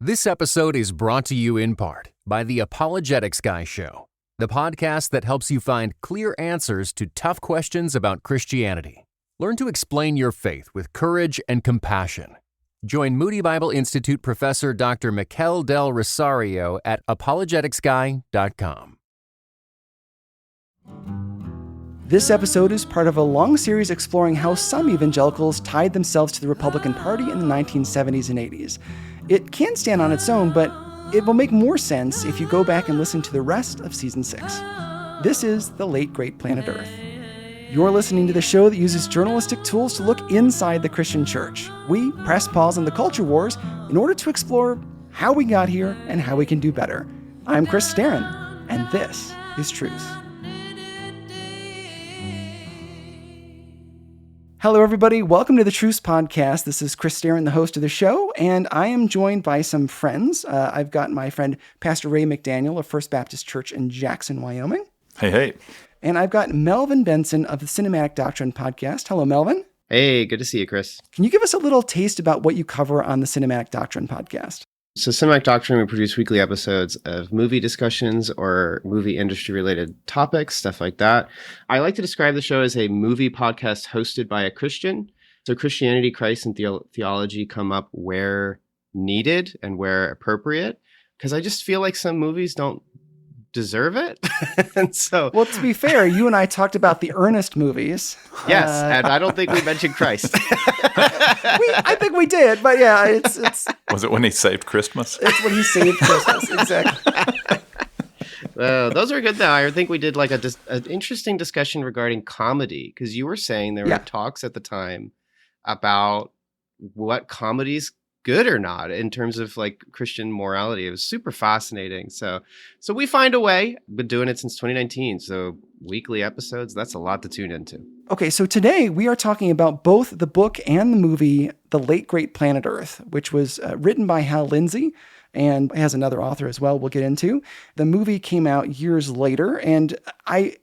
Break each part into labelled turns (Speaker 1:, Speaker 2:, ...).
Speaker 1: This episode is brought to you in part by the Apologetics Guy Show, the podcast that helps you find clear answers to tough questions about Christianity. Learn to explain your faith with courage and compassion. Join Moody Bible Institute professor Dr. Mikel Del Rosario at apologeticsguy.com.
Speaker 2: This episode is part of a long series exploring how some evangelicals tied themselves to the Republican Party in the 1970s and 80s. It can stand on its own, but it will make more sense if you go back and listen to the rest of Season 6. This is The Late Great Planet Earth. You're listening to the show that uses journalistic tools to look inside the Christian church. We press pause on the culture wars in order to explore how we got here and how we can do better. I'm Chris Staron, and this is Truth. Hello, everybody. Welcome to the Truth Podcast. This is Chris Staron, the host of the show, and I am joined by some friends. I've got my friend Pastor Ray McDaniel of First Baptist Church in Jackson, Wyoming.
Speaker 3: Hey.
Speaker 2: And I've got Melvin Benson of the Cinematic Doctrine Podcast. Hello, Melvin.
Speaker 4: Hey, good to see you, Chris.
Speaker 2: Can you give us a little taste about what you cover on the Cinematic Doctrine Podcast?
Speaker 4: So Cinematic Doctrine, we produce weekly episodes of movie discussions or movie industry-related topics, stuff like that. I like to describe the show as a movie podcast hosted by a Christian. So Christianity, Christ, and theology come up where needed and where appropriate, because I just feel like some movies don't deserve it. And so,
Speaker 2: well, to be fair, you and I talked about the Ernest movies.
Speaker 4: Yes, and I don't think we mentioned Christ.
Speaker 2: I think we did, but yeah, it's
Speaker 3: Was it when he saved Christmas?
Speaker 2: It's when he saved Christmas, exactly.
Speaker 4: Those are good, though. I think we did like an interesting discussion regarding comedy, because you were saying there were talks at the time about what comedy's good or not in terms of like Christian morality. It was super fascinating. So we find a way. Been doing it since 2019. So weekly episodes, that's a lot to tune into.
Speaker 2: Okay, so today we are talking about both the book and the movie, The Late Great Planet Earth, which was written by Hal Lindsey and has another author as well we'll get into. The movie came out years later, and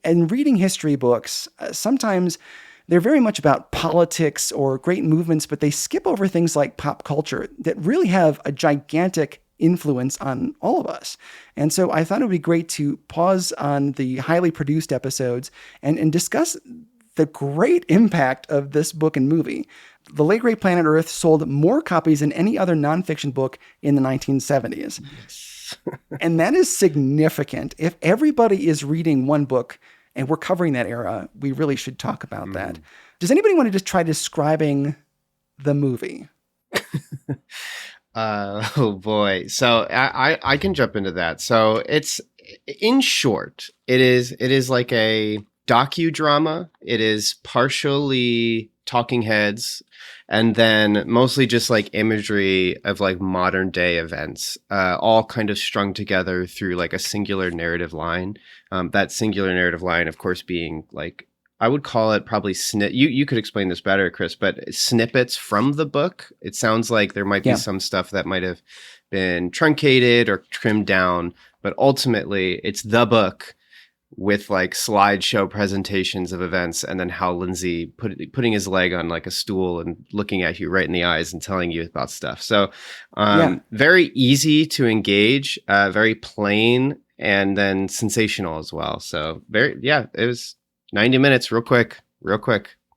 Speaker 2: in reading history books, sometimes they're very much about politics or great movements, but they skip over things like pop culture that really have a gigantic influence on all of us. And so I thought it would be great to pause on the highly produced episodes and discuss the great impact of this book and movie. The Late Great Planet Earth sold more copies than any other nonfiction book in the 1970s. Yes. And that is significant. If everybody is reading one book, and we're covering that era, we really should talk about that. Does anybody want to just try describing the movie?
Speaker 4: Oh boy. So I can jump into that. So it's, in short, it is like a docudrama. It is partially talking heads, and then mostly just like imagery of like modern day events, all kind of strung together through like a singular narrative line. That singular narrative line, of course, being like, I would call it probably you could explain this better, Chris, but snippets from the book. It sounds like there might be some stuff that might have been truncated or trimmed down, but ultimately it's the book with like slideshow presentations of events, and then Hal Lindsey putting his leg on like a stool and looking at you right in the eyes and telling you about stuff. So very easy to engage, very plain, and then sensational as well. So it was 90 minutes, real quick.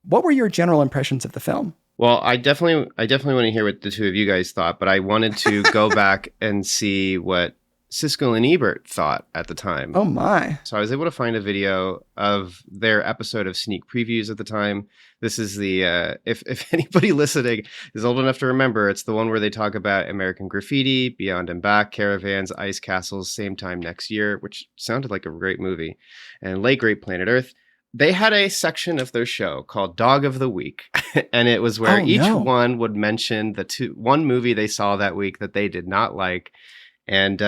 Speaker 2: What were your general impressions of the film?
Speaker 4: Well, I definitely want to hear what the two of you guys thought, but I wanted to go back and see what Siskel and Ebert thought at the time.
Speaker 2: Oh my.
Speaker 4: So I was able to find a video of their episode of Sneak Previews at the time. This is the, if anybody listening is old enough to remember, it's the one where they talk about American Graffiti, Beyond and Back, Caravans, Ice Castles, Same Time Next Year, which sounded like a great movie, and Late Great Planet Earth. They had a section of their show called Dog of the Week, and it was where each one would mention one movie they saw that week that they did not like. And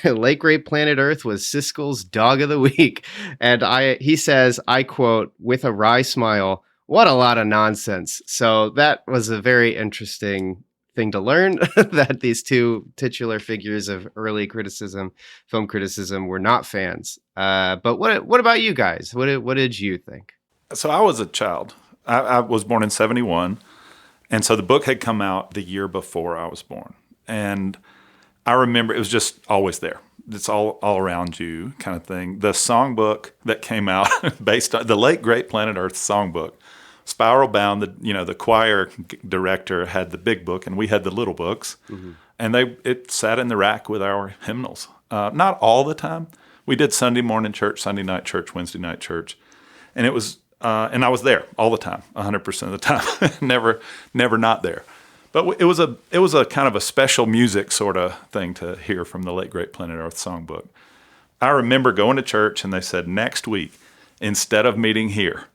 Speaker 4: Late Great Planet Earth was Siskel's Dog of the Week. And he says, I quote, with a wry smile, "What a lot of nonsense." So that was a very interesting thing to learn, that these two titular figures of early criticism, film criticism, were not fans. But what about you guys? What did you think?
Speaker 3: So I was a child. I was born in 1971. And so the book had come out the year before I was born. And I remember it was just always there. It's all around you kind of thing. The songbook that came out based on the late great Planet Earth songbook, Spiral Bound, the choir director had the big book and we had the little books. Mm-hmm. And it sat in the rack with our hymnals. Not all the time. We did Sunday morning church, Sunday night church, Wednesday night church. And it was and I was there all the time, 100% of the time. never not there. But it was a kind of a special music sort of thing to hear from the late great Planet Earth songbook. I remember going to church and they said, next week, instead of meeting here,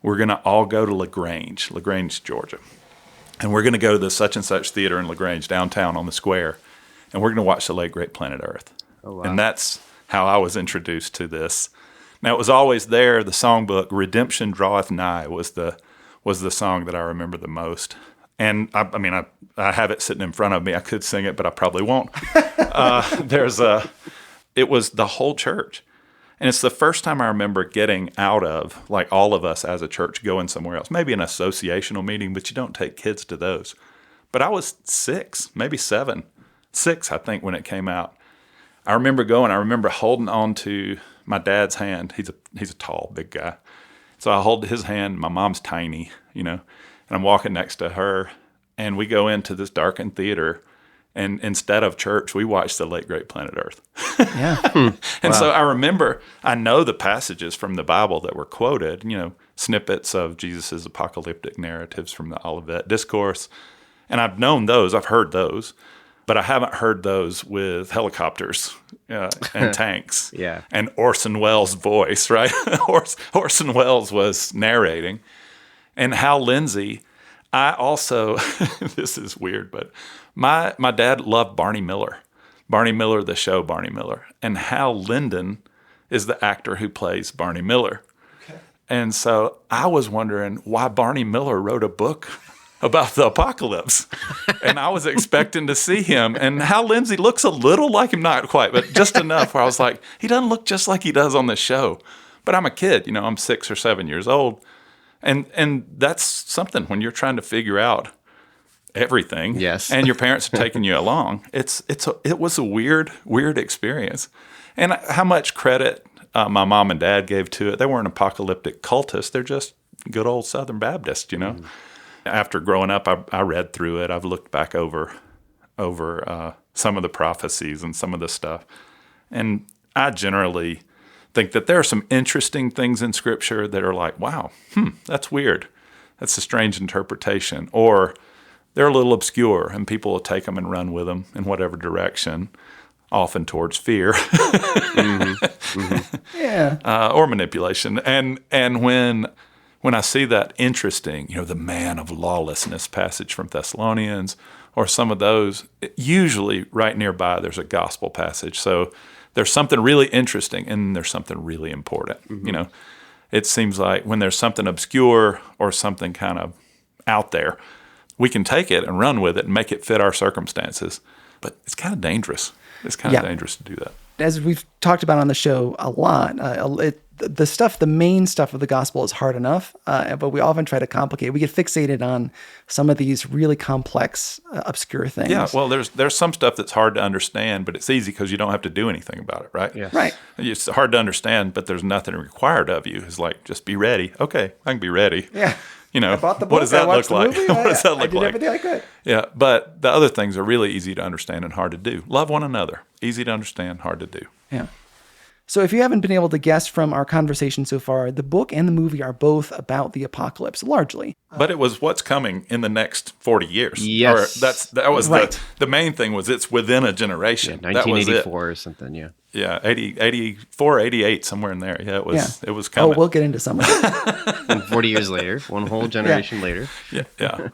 Speaker 3: we're going to all go to LaGrange, Georgia. And we're going to go to the such and such theater in LaGrange, downtown on the square. And we're going to watch the late great Planet Earth. Oh, wow. And that's how I was introduced to this. Now, it was always there, the songbook, Redemption Draweth Nigh was the song that I remember the most. And I have it sitting in front of me. I could sing it, but I probably won't. It was the whole church. And it's the first time I remember getting out of, like all of us as a church, going somewhere else. Maybe an associational meeting, but you don't take kids to those. But I was 6, maybe 7. 6, I think, when it came out. I remember going. I remember holding on to my dad's hand. He's a tall, big guy. So I hold his hand. My mom's tiny, and I'm walking next to her. And we go into this darkened theater. And instead of church, we watched the late great Planet Earth.
Speaker 2: Yeah.
Speaker 3: And so I know the passages from the Bible that were quoted, snippets of Jesus's apocalyptic narratives from the Olivet Discourse. And I've known those, I've heard those, but I haven't heard those with helicopters and tanks.
Speaker 4: Yeah.
Speaker 3: And Orson Welles' voice, right? Orson Welles was narrating. And Hal Lindsey, I also, this is weird, but my dad loved Barney Miller. Barney Miller, the show Barney Miller. And Hal Linden is the actor who plays Barney Miller. Okay. And so I was wondering why Barney Miller wrote a book about the apocalypse. And I was expecting to see him. And Hal Lindsey looks a little like him, not quite, but just enough where I was like, he doesn't look just like he does on the show. But I'm a kid, I'm 6 or 7 years old. And that's something when you're trying to figure out everything.
Speaker 4: Yes.
Speaker 3: And your parents are taking you along. It was a weird experience. And how much credit my mom and dad gave to it. They weren't apocalyptic cultists. They're just good old Southern Baptists, Mm. After growing up, I read through it. I've looked back over some of the prophecies and some of the stuff. And I generally think that there are some interesting things in Scripture that are like, wow, that's weird. That's a strange interpretation. Or they're a little obscure, and people will take them and run with them in whatever direction, often towards fear.
Speaker 4: Mm-hmm. Mm-hmm.
Speaker 2: Yeah.
Speaker 3: Or manipulation. And when I see that interesting, the man of lawlessness passage from Thessalonians, or some of those, usually right nearby there's a gospel passage. So there's something really interesting and there's something really important. Mm-hmm. It seems like when there's something obscure or something kind of out there, we can take it and run with it and make it fit our circumstances. But it's kind of dangerous. It's kind of dangerous to do that.
Speaker 2: As we've talked about on the show a lot, the main stuff of the gospel is hard enough, but we often try to complicate. We get fixated on some of these really complex, obscure things.
Speaker 3: Yeah, well, there's some stuff that's hard to understand, but it's easy because you don't have to do anything about it, right?
Speaker 4: Yes.
Speaker 2: Right.
Speaker 3: It's hard to understand, but there's nothing required of you. It's like, just be ready. Okay, I can be ready.
Speaker 2: Yeah.
Speaker 3: I
Speaker 2: bought the book.
Speaker 3: What does that look like?
Speaker 2: What
Speaker 3: does that look
Speaker 2: I did
Speaker 3: like?
Speaker 2: everything I could.
Speaker 3: Yeah, but the other things are really easy to understand and hard to do. Love one another. Easy to understand, hard to do.
Speaker 2: Yeah. So if you haven't been able to guess from our conversation so far, the book and the movie are both about the apocalypse, largely.
Speaker 3: But it was what's coming in the next 40 years.
Speaker 4: Yes.
Speaker 3: That was
Speaker 2: right.
Speaker 3: The main thing was it's within a generation.
Speaker 4: Yeah, 1984 or something, yeah.
Speaker 3: Yeah, 84, 88, somewhere in there. Yeah, it was coming.
Speaker 2: Oh, we'll get into some of it.
Speaker 4: And 40 years later, one whole generation later.
Speaker 3: Yeah.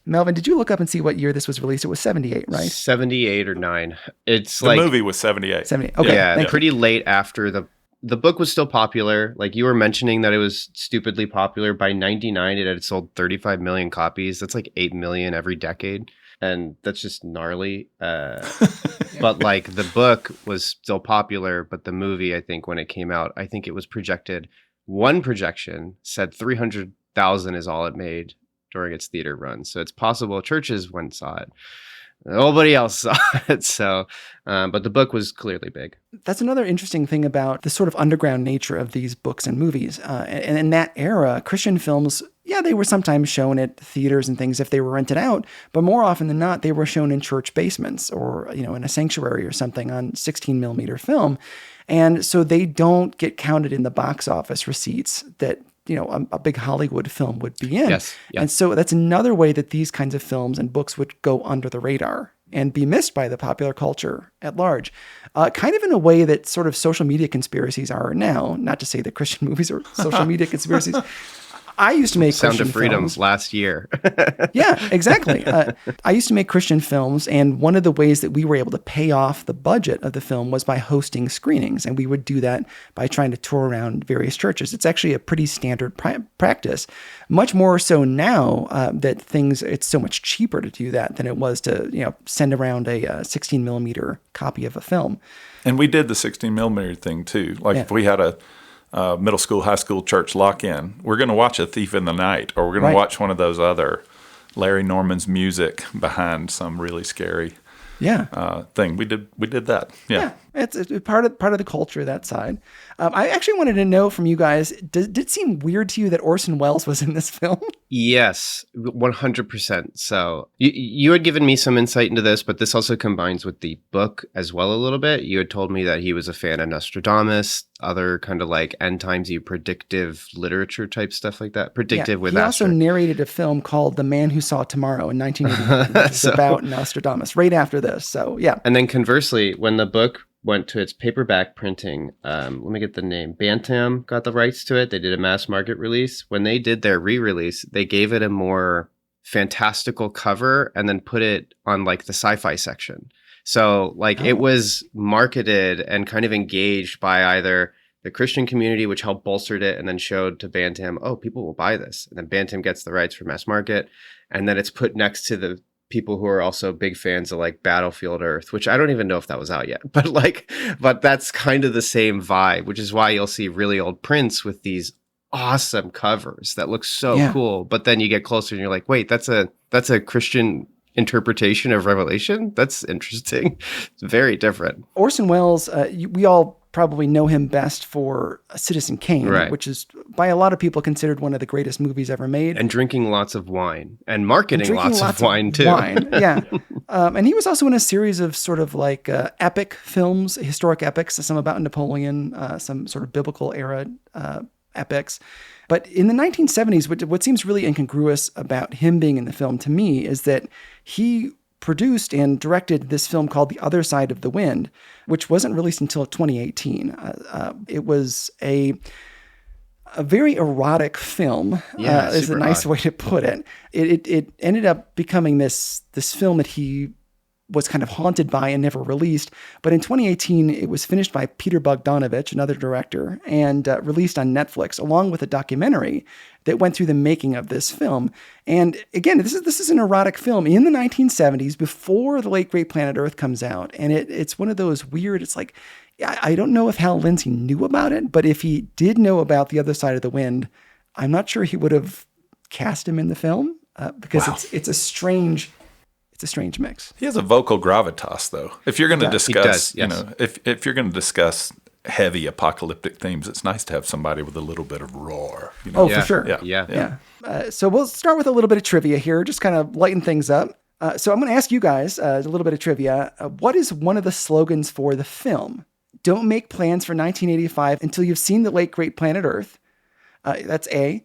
Speaker 2: Melvin, did you look up and see what year this was released? It was 78, right?
Speaker 4: 78 or 9. It's
Speaker 3: the movie was 78.
Speaker 2: 78. Okay.
Speaker 4: Yeah, pretty late after the book was still popular. Like you were mentioning that it was stupidly popular. By 99, it had sold 35 million copies. That's like 8 million every decade. And that's just gnarly. But like the book was still popular, but the movie, I think when it came out, I think it was projected. One projection said 300,000 is all it made during its theater run. So it's possible churches went and saw it. Nobody else saw it. So, but the book was clearly big.
Speaker 2: That's another interesting thing about the sort of underground nature of these books and movies. And in that era, Christian films, yeah, they were sometimes shown at theaters and things if they were rented out, but more often than not, they were shown in church basements or, in a sanctuary or something on 16 millimeter film. And so they don't get counted in the box office receipts that, a big Hollywood film would be in.
Speaker 4: Yes. Yeah.
Speaker 2: And so that's another way that these kinds of films and books would go under the radar and be missed by the popular culture at large. Kind of in a way that sort of social media conspiracies are now, not to say that Christian movies are social media conspiracies. I used to make
Speaker 4: Sound
Speaker 2: Christian
Speaker 4: of Freedom
Speaker 2: films.
Speaker 4: last year.
Speaker 2: Yeah, exactly. I used to make Christian films, and one of the ways that we were able to pay off the budget of the film was by hosting screenings, and we would do that by trying to tour around various churches. It's actually a pretty standard practice, much more so now that it's so much cheaper to do that than it was to send around a 16 millimeter copy of a film.
Speaker 3: And we did the 16 millimeter thing too. Like if we had a middle school, high school church lock-in, we're going to watch A Thief in the Night, or we're going to watch one of those other Larry Norman's music behind some really scary thing. We did that. Yeah.
Speaker 2: It's part of the culture, that side. I actually wanted to know from you guys, did it seem weird to you that Orson Welles was in this film?
Speaker 4: Yes, 100%. So you had given me some insight into this, but this also combines with the book as well a little bit. You had told me that he was a fan of Nostradamus, other kind of like end timesy predictive literature type stuff like that. Predictive with
Speaker 2: He also narrated a film called The Man Who Saw Tomorrow in 1989, which is about Nostradamus right after this. So yeah.
Speaker 4: And then conversely, when the book went to its paperback printing, let me get the name. Bantam got the rights to it. They did a mass market release. When they did their re-release, they gave it a more fantastical cover and then put it on like the sci-fi section. So it was marketed and kind of engaged by either the Christian community, which helped bolstered it, and then showed to Bantam, oh, people will buy this. And then Bantam gets the rights for mass market. And then it's put next to the people who are also big fans of like Battlefield Earth, which I don't even know if that was out yet, but that's kind of the same vibe, which is why you'll see really old prints with these awesome covers that look so cool. But then you get closer and you're like, wait, that's a Christian interpretation of Revelation? That's interesting. It's very different.
Speaker 2: Orson Welles, we all probably know him best for Citizen Kane, which is by a lot of people considered one of the greatest movies ever made.
Speaker 4: And drinking lots of wine and marketing lots of wine too.
Speaker 2: Yeah. And he was also in a series of sort of like epic films, historic epics, some about Napoleon, some sort of biblical era epics. But in the 1970s, what seems really incongruous about him being in the film to me is that he produced and directed this film called The Other Side of the Wind, which wasn't released until 2018. It was a very erotic film, is a nice way to put it. It ended up becoming this film that he was kind of haunted by and never released. But in 2018, it was finished by Peter Bogdanovich, another director, and released on Netflix, along with a documentary that went through the making of this film. And again, this is an erotic film in the 1970s, before The Late Great Planet Earth comes out. And it's one of those weird, it's like, I don't know if Hal Lindsey knew about it, but if he did know about The Other Side of the Wind, I'm not sure he would have cast him in the film because it's a strange mix.
Speaker 3: He has a vocal gravitas, though. If you're going to discuss, if you're going to discuss heavy apocalyptic themes, it's nice to have somebody with a little bit of roar.
Speaker 2: Oh, for sure.
Speaker 3: Yeah.
Speaker 2: So we'll start with a little bit of trivia here, just kind of lighten things up. So I'm going to ask you guys a little bit of trivia. What is one of the slogans for the film? Don't make plans for 1985 until you've seen The Late Great Planet Earth. That's A.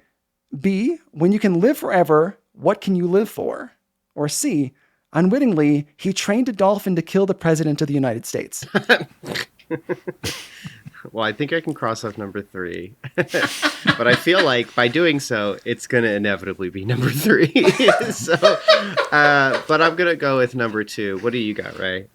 Speaker 2: B. When you can live forever, what can you live for? Or C. Unwittingly, he trained a dolphin to kill the president of the United States.
Speaker 4: Well, I think I can cross off number 3. But I feel like by doing so, it's going to inevitably be number 3. But I'm going to go with number 2. What do you got, Ray?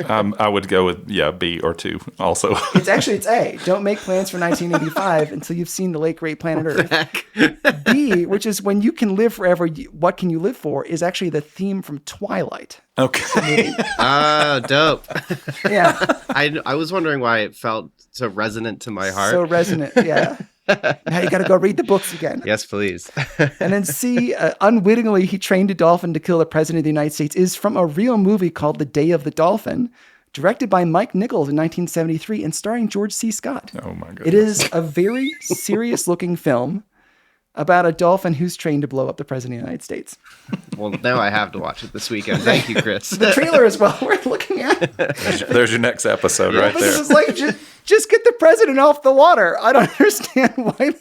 Speaker 3: I would go with, B or 2 also.
Speaker 2: It's A. Don't make plans for 1985 until you've seen The Late Great Planet Earth. B, which is when you can live forever, what can you live for, is actually the theme from Twilight.
Speaker 3: Okay.
Speaker 4: Oh, dope.
Speaker 2: Yeah.
Speaker 4: I was wondering why it felt so resonant to my heart.
Speaker 2: So resonant, yeah. Now you got to go read the books again.
Speaker 4: Yes, please.
Speaker 2: And then C, unwittingly, he trained a dolphin to kill the president of the United States is from a real movie called The Day of the Dolphin, directed by Mike Nichols in 1973 and starring George C. Scott.
Speaker 3: Oh, my goodness.
Speaker 2: It is a very serious-looking film about a dolphin who's trained to blow up the president of the United States.
Speaker 4: Well, now I have to watch it this weekend. Thank you, Chris.
Speaker 2: The trailer as well, we're looking at.
Speaker 3: There's your next episode right
Speaker 2: This
Speaker 3: there.
Speaker 2: is like, just get the president off the water. I don't understand why.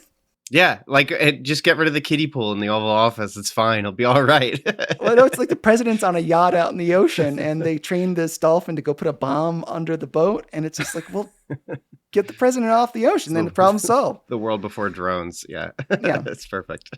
Speaker 4: Yeah, like just get rid of the kiddie pool in the Oval Office. It's fine. It'll be all right.
Speaker 2: Well, no, it's like the president's on a yacht out in the ocean, and they trained this dolphin to go put a bomb under the boat, and it's just like, well, get the president off the ocean, then the problem's solved.
Speaker 4: The world before drones. Yeah.
Speaker 2: Yeah.
Speaker 4: That's perfect.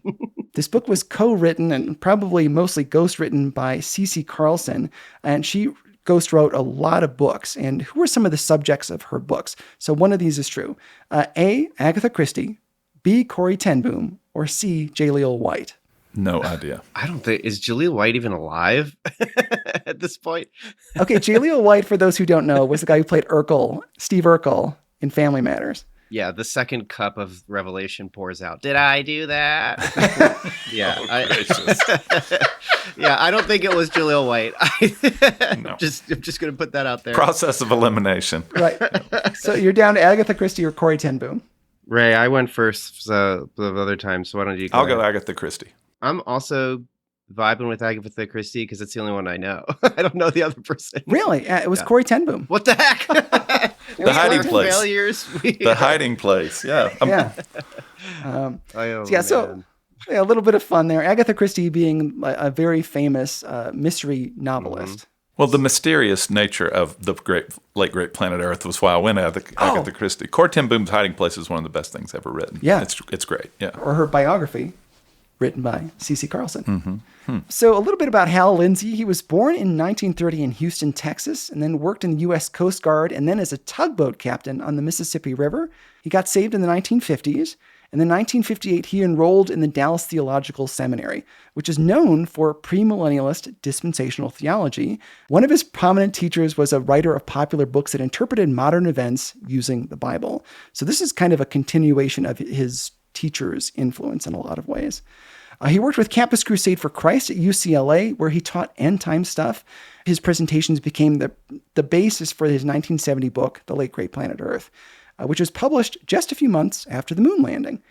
Speaker 2: This book was co-written and probably mostly ghost-written by C.C. Carlson, and she ghost-wrote a lot of books. And who are some of the subjects of her books? So one of these is true. A, Agatha Christie, B, Corrie ten Boom, or C, J. Leal White.
Speaker 3: No idea.
Speaker 4: I don't think, is Jaleel White even alive at this point?
Speaker 2: Okay, J. Leal White, for those who don't know, was the guy who played Urkel, Steve Urkel, in Family Matters.
Speaker 4: Yeah, the second cup of revelation pours out. Did I do that? Yeah. Yeah, I don't think it was Jaleel White.
Speaker 3: No.
Speaker 4: I'm just going to put that out there.
Speaker 3: Process of elimination.
Speaker 2: Right. So you're down to Agatha Christie or Corrie ten Boom.
Speaker 4: Ray, I went first the other time, so why don't you go
Speaker 3: I'll go
Speaker 4: ahead?
Speaker 3: Agatha Christie.
Speaker 4: I'm also vibing with Agatha Christie because it's the only one I know. I don't know the other person.
Speaker 2: Really? It was Corrie ten Boom.
Speaker 4: What the heck?
Speaker 3: The hiding place.
Speaker 4: Failures.
Speaker 3: The hiding place. Yeah.
Speaker 2: Yeah. So a little bit of fun there. Agatha Christie being a very famous mystery novelist.
Speaker 3: Well, the mysterious nature of the late great planet Earth was why I went Agatha Christie. Corrie ten Boom's Hiding Place is one of the best things ever written.
Speaker 2: Yeah.
Speaker 3: It's great. Yeah.
Speaker 2: Or her biography, written by C.C. Carlson. So a little bit about Hal Lindsey. He was born in 1930 in Houston, Texas, and then worked in the U.S. Coast Guard and then as a tugboat captain on the Mississippi River. He got saved in the 1950s. And in 1958, he enrolled in the Dallas Theological Seminary, which is known for premillennialist dispensational theology. One of his prominent teachers was a writer of popular books that interpreted modern events using the Bible. So this is kind of a continuation of his teacher's influence in a lot of ways. He worked with Campus Crusade for Christ at UCLA, where he taught end-time stuff. His presentations became the basis for his 1970 book, The Late Great Planet Earth, which was published just a few months after the moon landing.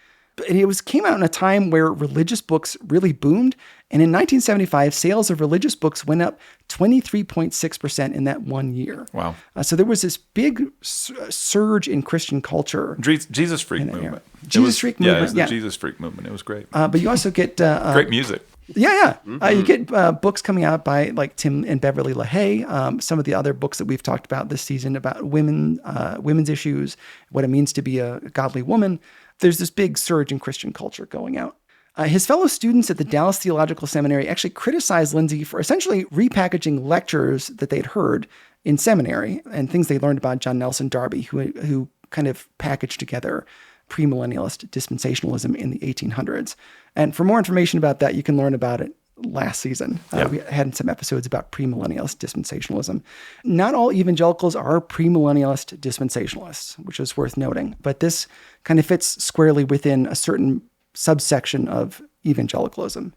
Speaker 2: And it came out in a time where religious books really boomed. And in 1975, sales of religious books went up 23.6% in that 1 year.
Speaker 3: Wow.
Speaker 2: So there was this big surge in Christian culture.
Speaker 3: Jesus Freak movement.
Speaker 2: Jesus Freak movement.
Speaker 3: Yeah, it was the Jesus Freak movement. It was great.
Speaker 2: But you also get
Speaker 3: Great music.
Speaker 2: Yeah. You get books coming out by like Tim and Beverly LaHaye. Some of the other books that we've talked about this season about women's issues, what it means to be a godly woman. There's this big surge in Christian culture going out. His fellow students at the Dallas Theological Seminary actually criticized Lindsey for essentially repackaging lectures that they'd heard in seminary and things they learned about John Nelson Darby, who kind of packaged together premillennialist dispensationalism in the 1800s. And for more information about that, you can learn about it last season. We had some episodes about premillennialist dispensationalism. Not all evangelicals are premillennialist dispensationalists, which is worth noting, but this kind of fits squarely within a certain subsection of evangelicalism.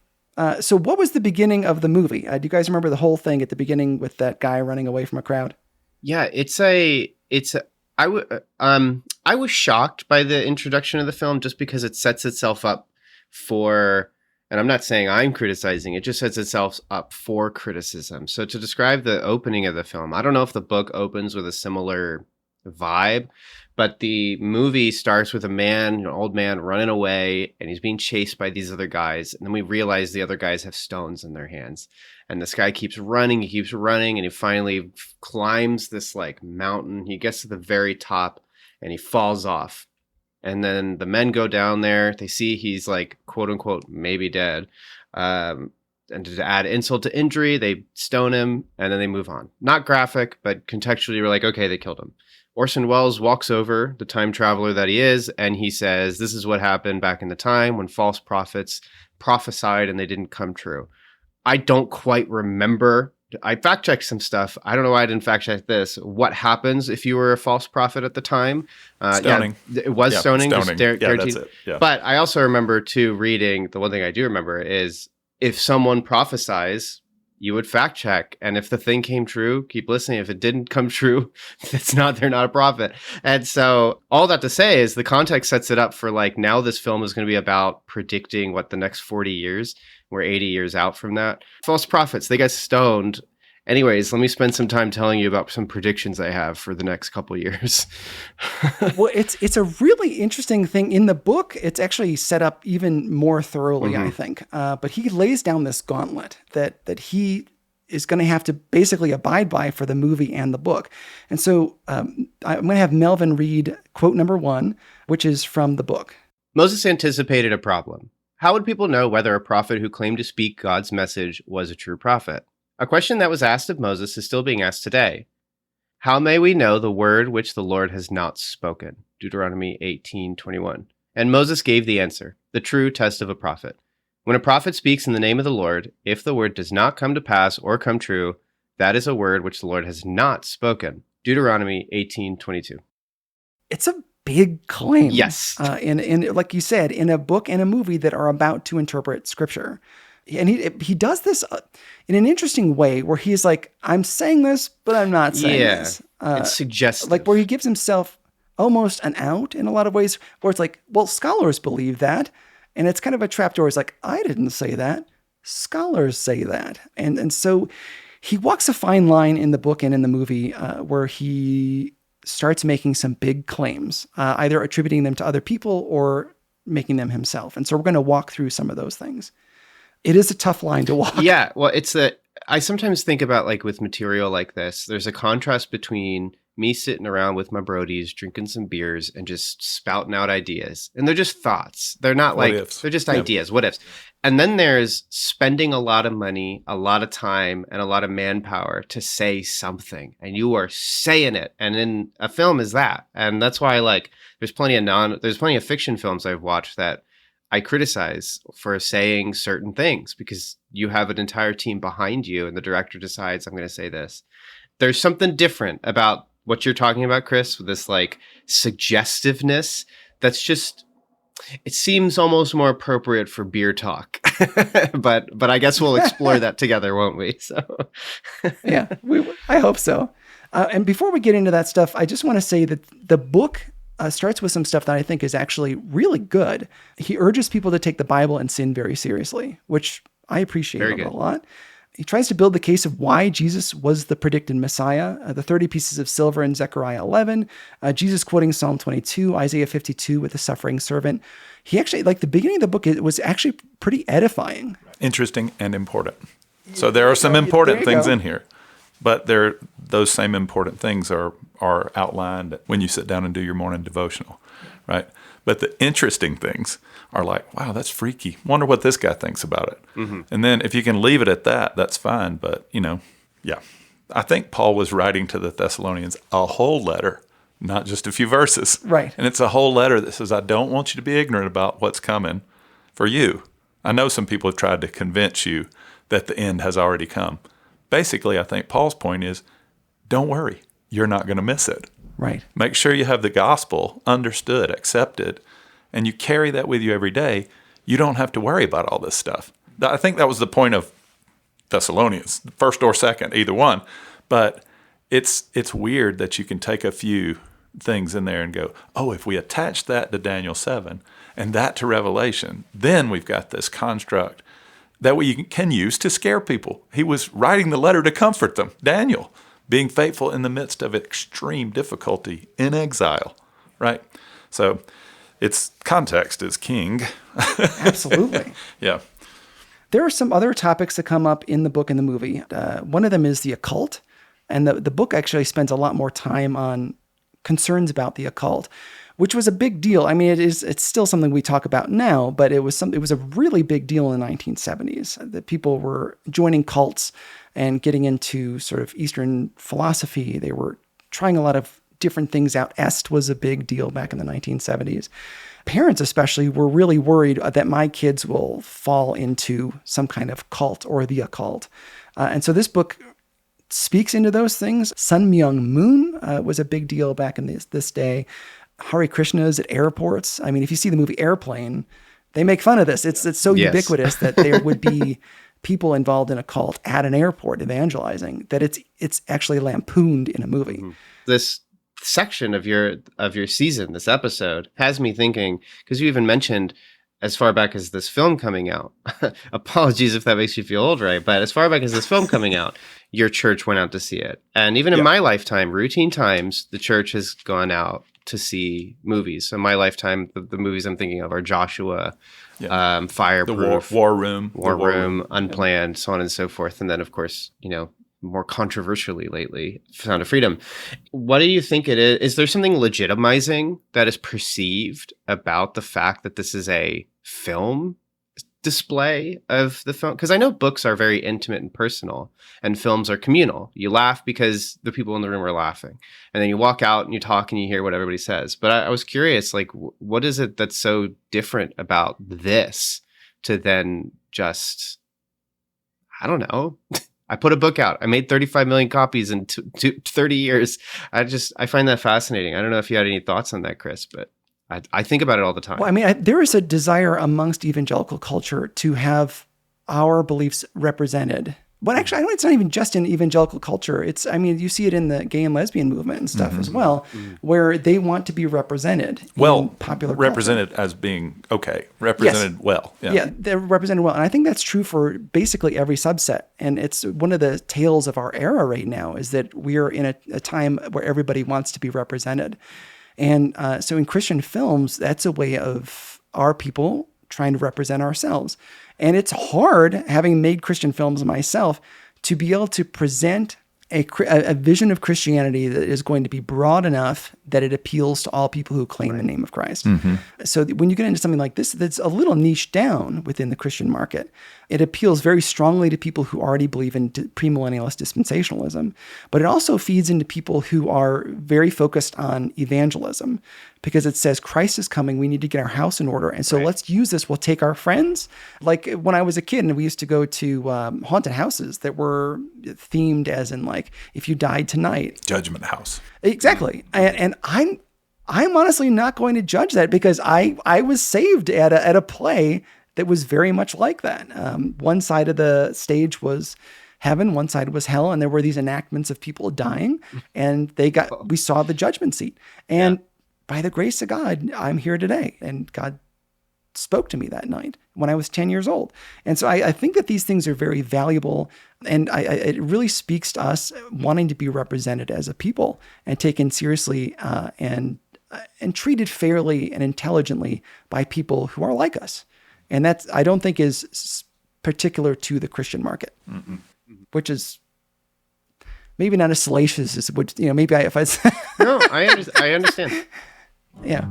Speaker 2: So what was the beginning of the movie? Do you guys remember the whole thing at the beginning with that guy running away from a crowd?
Speaker 4: Yeah, I was shocked by the introduction of the film just because it sets itself up for, and I'm not saying I'm criticizing, it just sets itself up for criticism. So to describe the opening of the film, I don't know if the book opens with a similar vibe, but the movie starts with an old man running away, and he's being chased by these other guys. And then we realize the other guys have stones in their hands. And this guy keeps running, and he finally climbs this like mountain. He gets to the very top and he falls off. And then the men go down there. They see he's like, quote unquote, maybe dead. And to add insult to injury, they stone him and then they move on. Not graphic, but contextually, we're like, okay, they killed him. Orson Welles walks over, the time traveler that he is, and he says, this is what happened back in the time when false prophets prophesied and they didn't come true. I don't quite remember I fact checked some stuff. I don't know why I didn't fact check this. What happens if you were a false prophet at the time?
Speaker 3: Stoning.
Speaker 4: Yeah, it was stoning.
Speaker 3: Stoning.
Speaker 4: Guaranteed.
Speaker 3: That's it. Yeah.
Speaker 4: But I also remember too reading, the one thing I do remember is if someone prophesies, you would fact check. And if the thing came true, keep listening. If it didn't come true, they're not a prophet. And so all that to say is the context sets it up for like, now this film is going to be about predicting what the next 40 years, we're 80 years out from that. False prophets, they get stoned. Anyways, let me spend some time telling you about some predictions I have for the next couple of years.
Speaker 2: Well, it's a really interesting thing. In the book, it's actually set up even more thoroughly, I think. But he lays down this gauntlet that he is going to have to basically abide by for the movie and the book. And so I'm going to have Melvin read quote number 1, which is from the book.
Speaker 4: Moses anticipated a problem. How would people know whether a prophet who claimed to speak God's message was a true prophet? A question that was asked of Moses is still being asked today. How may we know the word which the Lord has not spoken? Deuteronomy 18:21. And Moses gave the answer, the true test of a prophet. When a prophet speaks in the name of the Lord, if the word does not come to pass or come true, that is a word which the Lord has not spoken. Deuteronomy 18:22.
Speaker 2: It's a big claim.
Speaker 4: Yes.
Speaker 2: In like you said, in a book and a movie that are about to interpret scripture. And he does this in an interesting way where he's like, I'm saying this, but I'm not saying this.
Speaker 4: It's suggestive.
Speaker 2: Like where he gives himself almost an out in a lot of ways, where it's like, well, scholars believe that. And it's kind of a trapdoor. It's like, I didn't say that. Scholars say that. And so he walks a fine line in the book and in the movie where he starts making some big claims, either attributing them to other people or making them himself. And so we're going to walk through some of those things. It is a tough line to walk.
Speaker 4: Yeah. Well, I sometimes think about like with material like this, there's a contrast between me sitting around with my brodies, drinking some beers and just spouting out ideas. And they're just thoughts. They're not
Speaker 3: What
Speaker 4: like,
Speaker 3: ifs.
Speaker 4: they're just ideas. What ifs? And then there's spending a lot of money, a lot of time, and a lot of manpower to say something. And you are saying it. And in a film is that. And that's why there's plenty of fiction films I've watched that I criticize for saying certain things because you have an entire team behind you and the director decides I'm going to say this. There's something different about what you're talking about, Chris, with this like suggestiveness that's just, it seems almost more appropriate for beer talk. but I guess we'll explore that together, won't we? So
Speaker 2: Yeah, I hope so. And before we get into that stuff, I just want to say that the book starts with some stuff that I think is actually really good. He urges people to take the Bible and sin very seriously, which I appreciate a lot. He tries to build the case of why Jesus was the predicted Messiah, the 30 pieces of silver in Zechariah 11, Jesus quoting Psalm 22, Isaiah 52 with the suffering servant. He actually, like the beginning of the book, it was actually pretty edifying.
Speaker 3: Interesting and important. So there are some important things in here, but those same important things are outlined when you sit down and do your morning devotional, right? But the interesting things are like, wow, that's freaky. Wonder what this guy thinks about it. Mm-hmm. And then if you can leave it at that, that's fine. But, yeah. I think Paul was writing to the Thessalonians a whole letter, not just a few verses.
Speaker 2: Right.
Speaker 3: And it's a whole letter that says, I don't want you to be ignorant about what's coming for you. I know some people have tried to convince you that the end has already come. Basically, I think Paul's point is, don't worry. You're not going to miss it.
Speaker 2: Right.
Speaker 3: Make sure you have the gospel understood, accepted, and you carry that with you every day. You don't have to worry about all this stuff. I think that was the point of Thessalonians, first or second, either one. But it's weird that you can take a few things in there and go, oh, if we attach that to Daniel 7 and that to Revelation, then we've got this construct that we can use to scare people. He was writing the letter to comfort them. Daniel, being faithful in the midst of extreme difficulty in exile, right? So its context is king.
Speaker 2: Absolutely.
Speaker 3: Yeah.
Speaker 2: There are some other topics that come up in the book and the movie. One of them is the occult. And the book actually spends a lot more time on concerns about the occult, which was a big deal. I mean, it's still something we talk about now, but it was a really big deal in the 1970s that people were joining cults and getting into sort of Eastern philosophy. They were trying a lot of different things out. Est was a big deal back in the 1970s. Parents especially were really worried that my kids will fall into some kind of cult or the occult. And so this book speaks into those things. Sun Myung Moon was a big deal back in this day. Hare Krishnas at airports. I mean, if you see the movie Airplane, they make fun of this. It's so ubiquitous that there would be people involved in a cult at an airport evangelizing, that it's actually lampooned in a movie.
Speaker 4: Mm-hmm. This section of your season, this episode, has me thinking, because you even mentioned as far back as this film coming out. Apologies if that makes you feel old, Ray, but as far back as this film coming out, your church went out to see it. And even in my lifetime, routine times, the church has gone out to see movies. So in my lifetime, the movies I'm thinking of are Joshua, Fireproof,
Speaker 3: the War Room,
Speaker 4: Unplanned, so on and so forth. And then, of course, more controversially lately, Sound of Freedom. What do you think it is? Is there something legitimizing that is perceived about the fact that this is a film display of the film? Because I know books are very intimate and personal, and films are communal. You laugh because the people in the room are laughing, and then you walk out and you talk and you hear what everybody says. But I was curious, like, what is it that's so different about this to then just, I don't know. I put a book out. I made 35 million copies in 30 years. I find that fascinating. I don't know if you had any thoughts on that, Chris, but I think about it all the time.
Speaker 2: Well, I mean, there is a desire amongst evangelical culture to have our beliefs represented. But actually, I know it's not even just in evangelical culture. You see it in the gay and lesbian movement and stuff as well, where they want to be represented in popular
Speaker 3: represented
Speaker 2: culture.
Speaker 3: as being represented well.
Speaker 2: Yeah, they're represented well. And I think that's true for basically every subset. And it's one of the tales of our era right now is that we're in a time where everybody wants to be represented. And so in Christian films, that's a way of our people trying to represent ourselves. And it's hard, having made Christian films myself, to be able to present a vision of Christianity that is going to be broad enough that it appeals to all people who claim the name of Christ. Mm-hmm. So when you get into something like this, that's a little niche down within the Christian market. It appeals very strongly to people who already believe in premillennialist dispensationalism, but it also feeds into people who are very focused on evangelism, because it says Christ is coming. We need to get our house in order. And so let's use this. We'll take our friends. Like when I was a kid and we used to go to haunted houses that were themed as in like, if you died tonight.
Speaker 3: Judgment House.
Speaker 2: Exactly. And I'm honestly not going to judge that, because I was saved at a play that was very much like that. One side of the stage was heaven, one side was hell. And there were these enactments of people dying, and we saw the judgment seat. And by the grace of God, I'm here today. And God spoke to me that night when I was 10 years old. And so I think that these things are very valuable. And it really speaks to us wanting to be represented as a people and taken seriously and treated fairly and intelligently by people who are like us. And that's, I don't think, is particular to the Christian market, which is maybe not as salacious as would, maybe if I
Speaker 4: No, I understand.
Speaker 2: Yeah.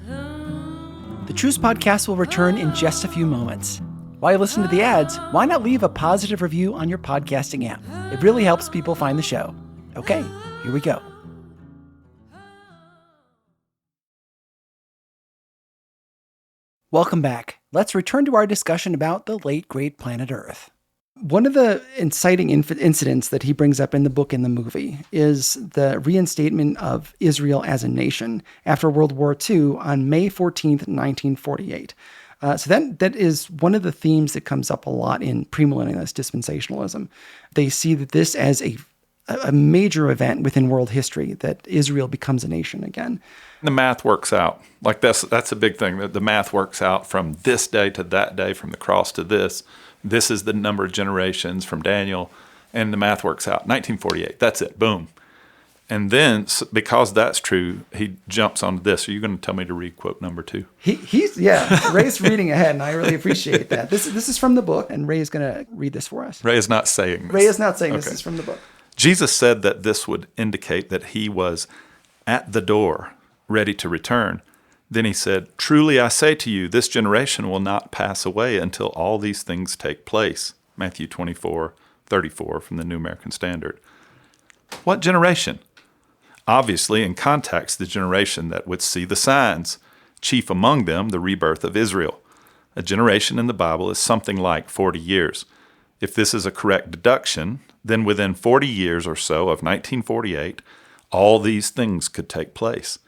Speaker 2: The Truce Podcast will return in just a few moments. While you listen to the ads, why not leave a positive review on your podcasting app? It really helps people find the show. Okay, here we go. Welcome back. Let's return to our discussion about the late great planet Earth. One of the inciting incidents that he brings up in the book and the movie is the reinstatement of Israel as a nation after World War II on May 14th, 1948. So that is one of the themes that comes up a lot in premillennialist dispensationalism. They see that this as a major event within world history, that Israel becomes a nation again.
Speaker 3: The math works out. Like that's a big thing. The math works out from this day to that day, from the cross to this. This is the number of generations from Daniel, and the math works out. 1948, that's it, boom. And then, because that's true, he jumps onto this. Are you going to tell me to read quote number 2?
Speaker 2: Ray's reading ahead, and I really appreciate that. This is from the book, and Ray is going to read this for us.
Speaker 3: Ray is not saying this.
Speaker 2: Ray is not saying this is from the book.
Speaker 3: Jesus said that this would indicate that he was at the door, ready to return. Then he said, "Truly I say to you, this generation will not pass away until all these things take place." Matthew 24:34 from the New American Standard. What generation? Obviously, in context, the generation that would see the signs, chief among them the rebirth of Israel. A generation in the Bible is something like 40 years. If this is a correct deduction, then within 40 years or so of 1948, all these things could take place.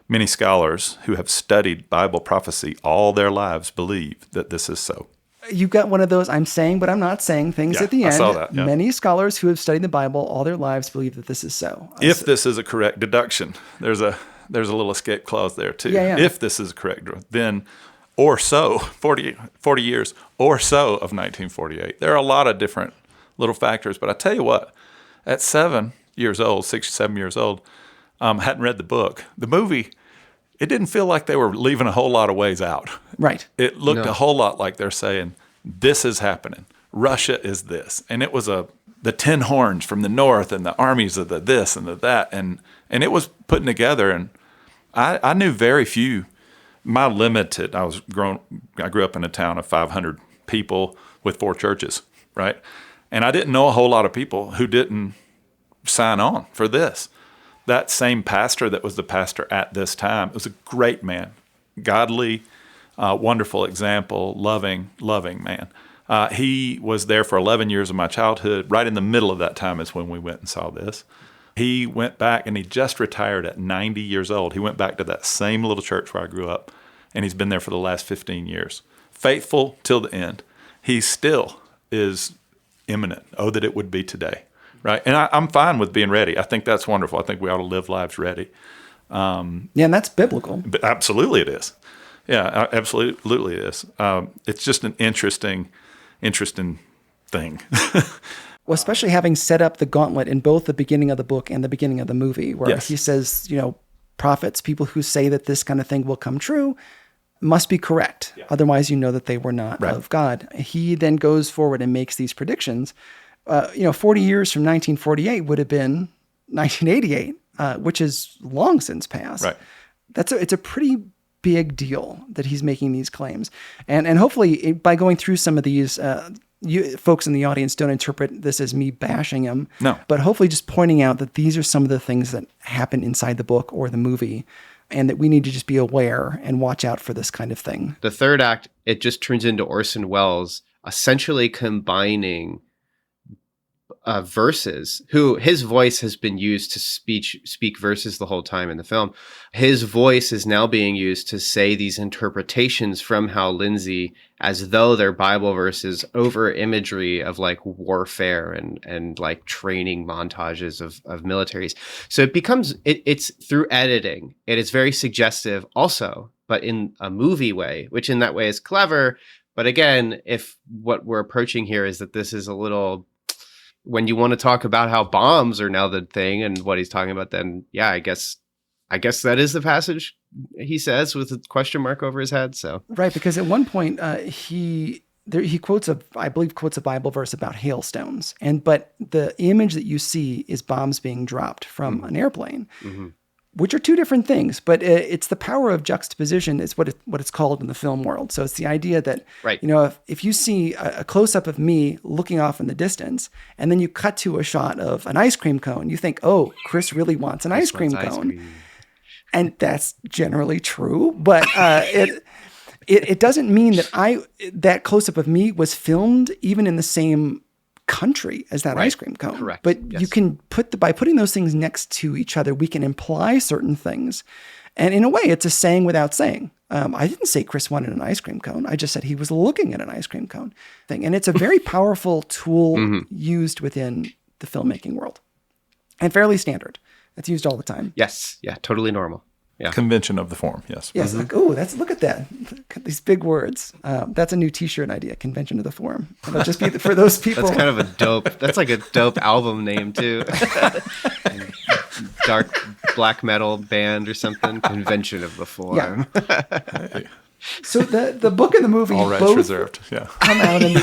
Speaker 3: Many scholars who have studied Bible prophecy all their lives believe that this is so.
Speaker 2: You've got one of those I'm saying, but I'm not saying things at the end.
Speaker 3: I saw that. Yeah.
Speaker 2: Many scholars who have studied the Bible all their lives believe that this is so.
Speaker 3: If this is a correct deduction, there's a little escape clause there too.
Speaker 2: Yeah.
Speaker 3: If this is correct, then or so, 40 years or so of 1948. There are a lot of different little factors, but I tell you what, at 7 years old, 6 or 7 years old, hadn't read the book. The movie, it didn't feel like they were leaving a whole lot of ways out.
Speaker 2: Right.
Speaker 3: It looked a whole lot like they're saying, this is happening. Russia is this. And it was the 10 horns from the north and the armies of the this and the that. And it was putting together. And I knew very few. I grew up in a town of 500 people with 4 churches, right? And I didn't know a whole lot of people who didn't sign on for this. That same pastor that was the pastor at this time was a great man, godly, wonderful example, loving man. He was there for 11 years of my childhood. Right in the middle of that time is when we went and saw this. He went back, and he just retired at 90 years old. He went back to that same little church where I grew up, and he's been there for the last 15 years. Faithful till the end. He still is imminent. Oh, that it would be today, right? And I'm fine with being ready. I think that's wonderful. I think we ought to live lives ready.
Speaker 2: And that's biblical.
Speaker 3: But absolutely it is. Yeah, absolutely it is. It's just an interesting thing.
Speaker 2: Well, especially having set up the gauntlet in both the beginning of the book and the beginning of the movie, where he says, prophets, people who say that this kind of thing will come true, must be correct. Yeah. Otherwise, you know that they were not of God. He then goes forward and makes these predictions. 40 years from 1948 would have been 1988, which is long since passed.
Speaker 3: Right.
Speaker 2: It's a pretty big deal that he's making these claims. And hopefully by going through some of these, you folks in the audience don't interpret this as me bashing him.
Speaker 3: No.
Speaker 2: But hopefully just pointing out that these are some of the things that happen inside the book or the movie, and that we need to just be aware and watch out for this kind of thing.
Speaker 4: The third act, it just turns into Orson Welles essentially combining verses, who his voice has been used to speak verses the whole time in the film. His voice is now being used to say these interpretations from Hal Lindsey as though they're Bible verses over imagery of like warfare and like training montages of militaries. So it becomes, it's through editing. It is very suggestive also, but in a movie way, which in that way is clever. But again, if what we're approaching here is that this is a little, when you want to talk about how bombs are now the thing and what he's talking about, then yeah, I guess that is the passage he says with a question mark over his head. So
Speaker 2: right, because at one point he quotes a Bible verse about hailstones, but the image that you see is bombs being dropped from an airplane, which are two different things. But it's the power of juxtaposition is what it's called in the film world. So it's the idea that if you see a close up of me looking off in the distance, and then you cut to a shot of an ice cream cone, you think, oh, Chris really wants an ice cream cone. And that's generally true, but it doesn't mean that that close-up of me was filmed even in the same country as that ice cream cone.
Speaker 4: Correct.
Speaker 2: But you can by putting those things next to each other, we can imply certain things. And in a way, it's a saying without saying. I didn't say Chris wanted an ice cream cone. I just said he was looking at an ice cream cone thing. And it's a very powerful tool used within the filmmaking world, and fairly standard. It's used all the time.
Speaker 4: yes. Yeah. Totally normal. Yeah.
Speaker 3: Convention of the form. Yes.
Speaker 2: Yes. Like, look at that. These big words. That's a new T-shirt idea. Convention of the form. It'll just be for those people.
Speaker 4: That's kind of a dope. That's like a dope album name too. Dark black metal band or something. Convention of the form.
Speaker 2: Yeah. So the book and the movie
Speaker 3: all rights
Speaker 2: both
Speaker 3: reserved. Yeah.
Speaker 2: come out in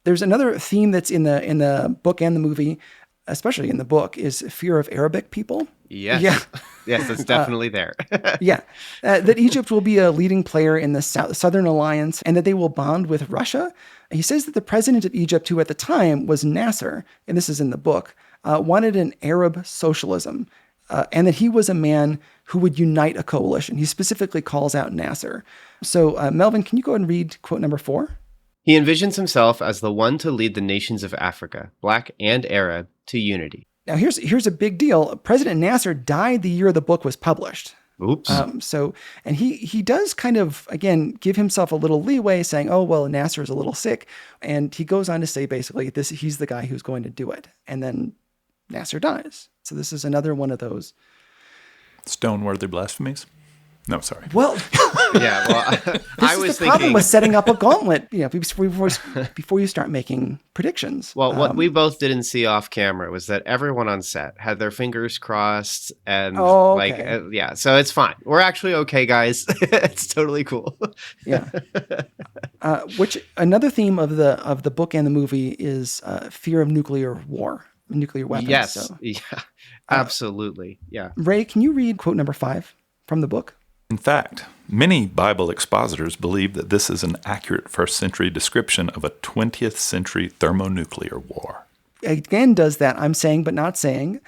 Speaker 2: There's another theme that's in the book and the movie, especially in the book, is fear of Arabic people.
Speaker 4: Yes.
Speaker 2: Yeah.
Speaker 4: Yes, it's definitely there.
Speaker 2: That Egypt will be a leading player in the Southern Alliance and that they will bond with Russia. He says that the president of Egypt, who at the time was Nasser, and this is in the book, wanted an Arab socialism, and that he was a man who would unite a coalition. He specifically calls out Nasser. So, Melvin, can you go ahead and read quote number 4?
Speaker 4: He envisions himself as the one to lead the nations of Africa, Black and Arab, to unity.
Speaker 2: Now, here's a big deal. President Nasser died the year the book was published.
Speaker 4: Oops.
Speaker 2: And he does kind of, again, give himself a little leeway saying, oh, well, Nasser is a little sick. And he goes on to say, basically, he's the guy who's going to do it. And then Nasser dies. So this is another one of those
Speaker 3: Stone-worthy blasphemies? No, sorry.
Speaker 2: Well,
Speaker 4: yeah, well, I was
Speaker 2: the problem
Speaker 4: thinking
Speaker 2: with setting up a gauntlet, before you start making predictions.
Speaker 4: Well, what we both didn't see off camera was that everyone on set had their fingers crossed and yeah, so it's fine. We're actually okay, guys. It's totally cool.
Speaker 2: Yeah. Which another theme of the book and the movie is fear of nuclear weapons.
Speaker 4: Yes.
Speaker 2: So,
Speaker 4: yeah. Absolutely. Yeah.
Speaker 2: Ray, can you read quote number 5 from the book?
Speaker 3: In fact, many Bible expositors believe that this is an accurate first century description of a 20th century thermonuclear war.
Speaker 2: Again, does that, I'm saying but not saying.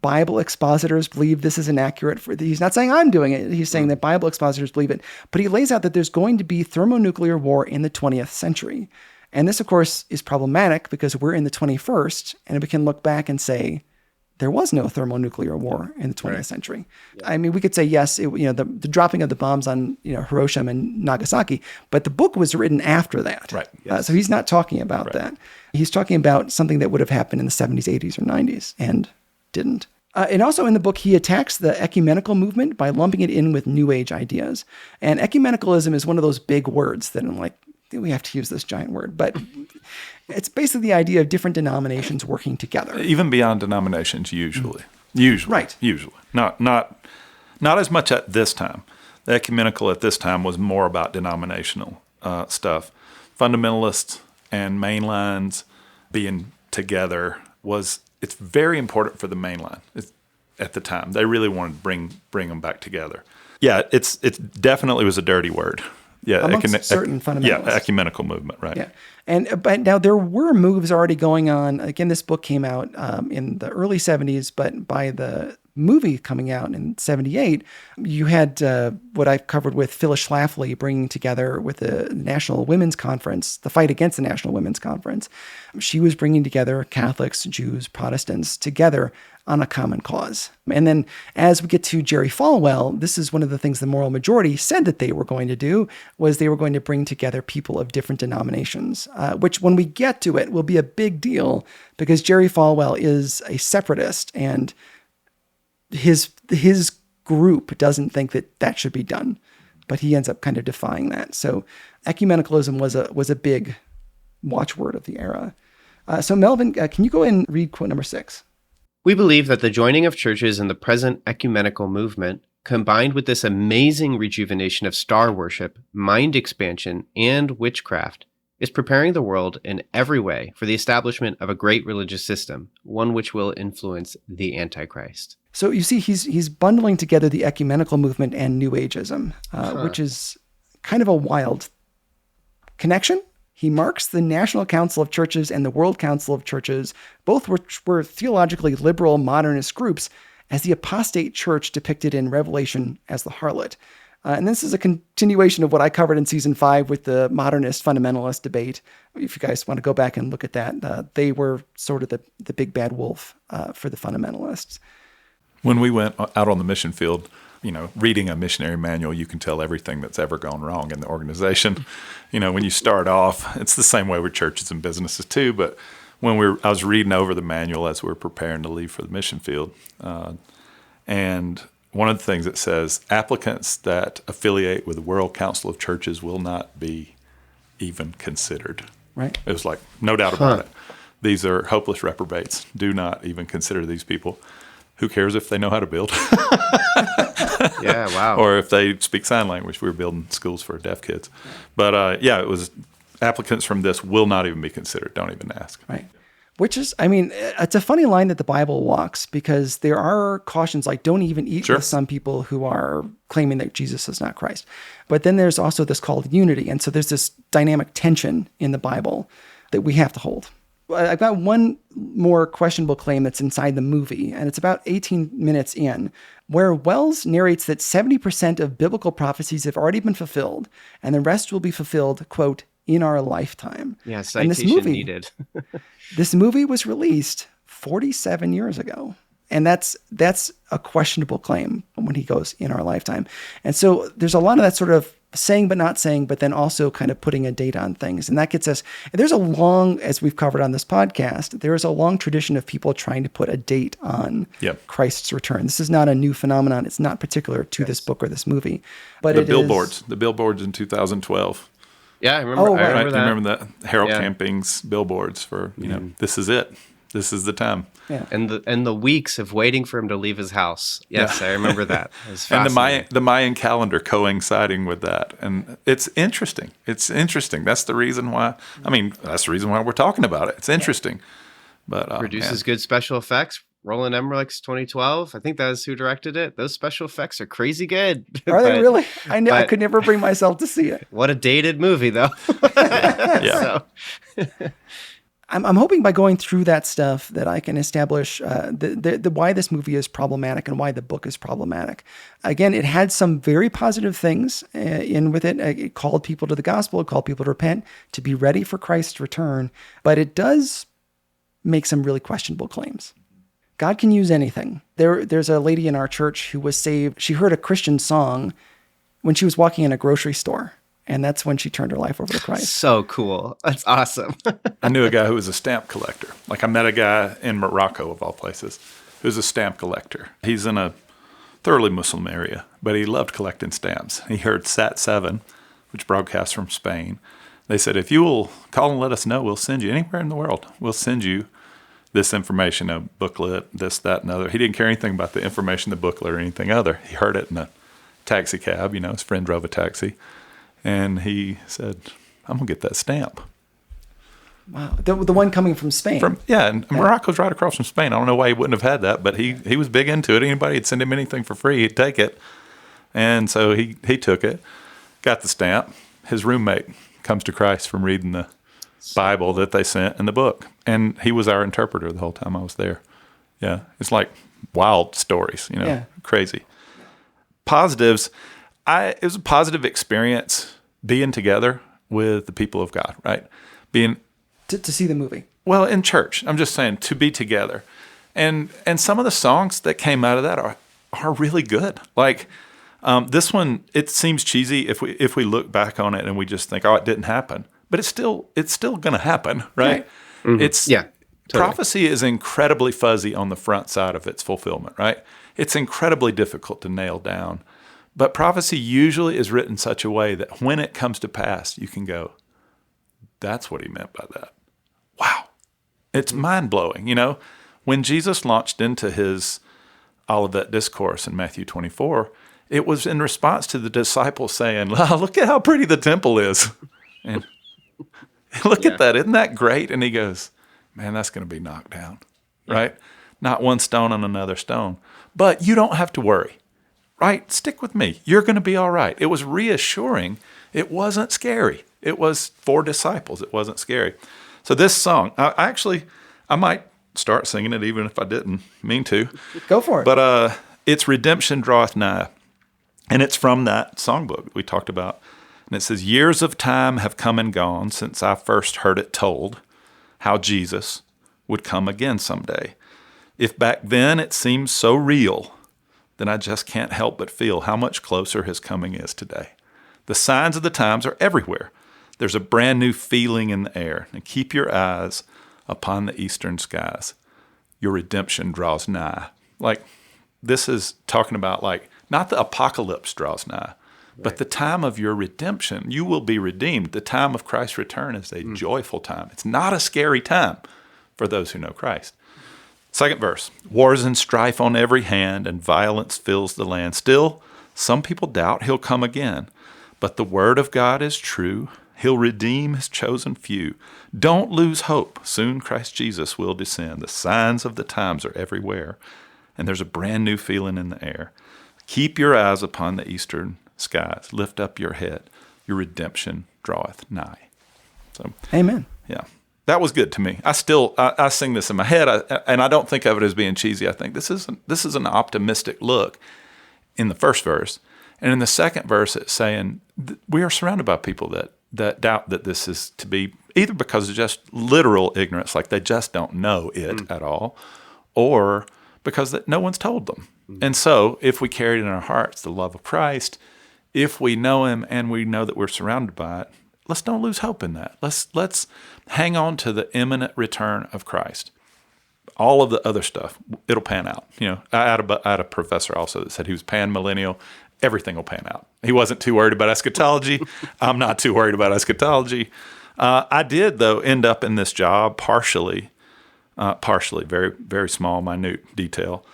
Speaker 2: Bible expositors believe this is inaccurate. He's not saying I'm doing it. He's saying that Bible expositors believe it. But he lays out that there's going to be thermonuclear war in the 20th century. And this, of course, is problematic because we're in the 21st, and we can look back and say, there was no thermonuclear war in the 20th century. Yeah. I mean, we could say, yes, the dropping of the bombs on Hiroshima and Nagasaki, but the book was written after that.
Speaker 3: Right. Yes.
Speaker 2: So he's not talking about that. He's talking about something that would have happened in the 70s, 80s, or 90s, and didn't. And also in the book, he attacks the ecumenical movement by lumping it in with New Age ideas. And ecumenicalism is one of those big words that I'm like, we have to use this giant word, but it's basically the idea of different denominations working together.
Speaker 3: Even beyond denominations, usually. Usually.
Speaker 2: Right.
Speaker 3: Usually. Not as much at this time. The ecumenical at this time was more about denominational stuff. Fundamentalists and mainlines being together it's very important for the mainline at the time. They really wanted to bring them back together. Yeah, it definitely was a dirty word. Yeah,
Speaker 2: amongst certain fundamentalists.
Speaker 3: Yeah, ecumenical movement, right.
Speaker 2: Yeah. But now there were moves already going on. Again, this book came out in the early 70s, but by the movie coming out in 78, you had what I've covered with Phyllis Schlafly bringing together with the National Women's Conference, the fight against the National Women's Conference. She was bringing together Catholics, Jews, Protestants together on a common cause. And then as we get to Jerry Falwell, this is one of the things the moral majority said that they were going to do, was they were going to bring together people of different denominations, which when we get to it will be a big deal because Jerry Falwell is a separatist and his group doesn't think that should be done, but he ends up kind of defying that. So ecumenicalism was a big watchword of the era. So Melvin, can you go and read quote number 6?
Speaker 4: We believe that the joining of churches in the present ecumenical movement, combined with this amazing rejuvenation of star worship, mind expansion, and witchcraft, is preparing the world in every way for the establishment of a great religious system, one which will influence the Antichrist.
Speaker 2: So you see, he's bundling together the ecumenical movement and New Ageism, which is kind of a wild connection. He marks the National Council of Churches and the World Council of Churches, both which were theologically liberal modernist groups, as the apostate church depicted in Revelation as the harlot. And this is a continuation of what I covered in season 5 with the modernist fundamentalist debate. If you guys want to go back and look at that, they were sort of the big bad wolf for the fundamentalists.
Speaker 3: When we went out on the mission field, reading a missionary manual, you can tell everything that's ever gone wrong in the organization. When you start off, it's the same way with churches and businesses too. But when I was reading over the manual as we were preparing to leave for the mission field, and one of the things it says, applicants that affiliate with the World Council of Churches will not be even considered.
Speaker 2: Right.
Speaker 3: It was like, no doubt about it. These are hopeless reprobates. Do not even consider these people. Who cares if they know how to build?
Speaker 4: Yeah, wow.
Speaker 3: Or if they speak sign language. We were building schools for deaf kids. But it was applicants from this will not even be considered. Don't even ask.
Speaker 2: Right. Which is, it's a funny line that the Bible walks because there are cautions like don't even eat with some people who are claiming that Jesus is not Christ. But then there's also this call to unity. And so there's this dynamic tension in the Bible that we have to hold. I've got one more questionable claim that's inside the movie, and it's about 18 minutes in, where Welles narrates that 70% of biblical prophecies have already been fulfilled, and the rest will be fulfilled, quote, in our lifetime.
Speaker 4: Yeah,
Speaker 2: And
Speaker 4: citation needed.
Speaker 2: this movie was released 47 years ago. And that's a questionable claim when he goes in our lifetime. And so there's a lot of that sort of saying but not saying, but then also kind of putting a date on things. And that gets us, and there's a long, as we've covered on this podcast, there is a long tradition of people trying to put a date on Christ's return. This is not a new phenomenon. It's not particular to this book or this movie. But
Speaker 3: the billboards in 2012.
Speaker 4: Yeah, I remember.
Speaker 2: Oh, right.
Speaker 4: I remember that.
Speaker 3: You remember that? Harold Camping's billboards for, this is it. This is the time.
Speaker 2: Yeah.
Speaker 4: And the weeks of waiting for him to leave his house. Yes, I remember that. It was
Speaker 3: And
Speaker 4: fascinating.
Speaker 3: the Mayan calendar coinciding with that. And it's interesting. That's the reason why, we're talking about it. It's interesting. But
Speaker 4: Produces good special effects. Roland Emmerich's 2012. I think that was who directed it. Those special effects are crazy good.
Speaker 2: Are they really? I could never bring myself to see it.
Speaker 4: What a dated movie, though.
Speaker 3: Yeah.
Speaker 4: So.
Speaker 2: I'm hoping by going through that stuff that I can establish the why this movie is problematic and why the book is problematic. Again, it had some very positive things in with it. It called people to the gospel. It called people to repent, to be ready for Christ's return. But it does make some really questionable claims. God can use anything. There's a lady in our church who was saved. She heard a Christian song when she was walking in a grocery store. And that's when she turned her life over to Christ.
Speaker 4: So cool. That's awesome.
Speaker 3: I knew a guy who was a stamp collector. Like I met a guy in Morocco, of all places, who's a stamp collector. He's in a thoroughly Muslim area, but he loved collecting stamps. He heard Sat 7, which broadcasts from Spain. They said, if you will call and let us know, we'll send you anywhere in the world. We'll send you this information, a booklet, this, that, and other. He didn't care anything about the information, the booklet, or anything other. He heard it in a taxi cab. His friend drove a taxi. And he said, I'm going to get that stamp.
Speaker 2: Wow. The one coming from Spain.
Speaker 3: And Morocco's right across from Spain. I don't know why he wouldn't have had that, but he was big into it. Anybody would send him anything for free, he'd take it. And so he took it, got the stamp. His roommate comes to Christ from reading the Bible that they sent in the book. And he was our interpreter the whole time I was there. Yeah. It's like wild stories, crazy. Positives. It was a positive experience being together with the people of God, right? Being
Speaker 2: to see the movie.
Speaker 3: Well, in church, I'm just saying to be together, and some of the songs that came out of that are really good. Like this one, it seems cheesy if we look back on it and we just think, oh, it didn't happen, but it's still going to happen, right?
Speaker 2: Mm-hmm.
Speaker 3: It's
Speaker 4: totally.
Speaker 3: Prophecy is incredibly fuzzy on the front side of its fulfillment, right? It's incredibly difficult to nail down. But prophecy usually is written in such a way that when it comes to pass, you can go, that's what he meant by that. Wow. It's mind-blowing. When Jesus launched into Olivet Discourse in Matthew 24, it was in response to the disciples saying, look at how pretty the temple is. And look at that. Isn't that great? And he goes, man, that's going to be knocked down, right? Not one stone on another stone. But you don't have to worry. Right? Stick with me. You're going to be all right. It was reassuring. It wasn't scary. It was for disciples. It wasn't scary. So this song, I might start singing it even if I didn't mean to.
Speaker 2: Go for it.
Speaker 3: But it's Redemption Draweth Nigh. And it's from that songbook we talked about. And it says, years of time have come and gone since I first heard it told how Jesus would come again someday. If back then it seems so real, then I just can't help but feel how much closer his coming is today. The signs of the times are everywhere. There's a brand new feeling in the air. And keep your eyes upon the eastern skies. Your redemption draws nigh. Like, this is talking about, like, not the apocalypse draws nigh, but the time of your redemption. You will be redeemed. The time of Christ's return is a joyful time. It's not a scary time for those who know Christ. Second verse, wars and strife on every hand, and violence fills the land. Still, some people doubt he'll come again, but the word of God is true. He'll redeem his chosen few. Don't lose hope. Soon Christ Jesus will descend. The signs of the times are everywhere, and there's a brand new feeling in the air. Keep your eyes upon the eastern skies. Lift up your head. Your redemption draweth nigh. So,
Speaker 2: amen.
Speaker 3: Yeah. That was good to me. I sing this in my head, and I don't think of it as being cheesy. I think this is an optimistic look in the first verse. And in the second verse, it's saying we are surrounded by people that that doubt that this is to be either because of just literal ignorance, like they just don't know it at all, or because that no one's told them. And so if we carry it in our hearts, the love of Christ, if we know him and we know that we're surrounded by it, let's don't lose hope in that. Let's hang on to the imminent return of Christ. All of the other stuff, it'll pan out. I had a professor also that said he was pan-millennial. Everything will pan out. He wasn't too worried about eschatology. I'm not too worried about eschatology. I did, though, end up in this job partially, very, very small, minute detail.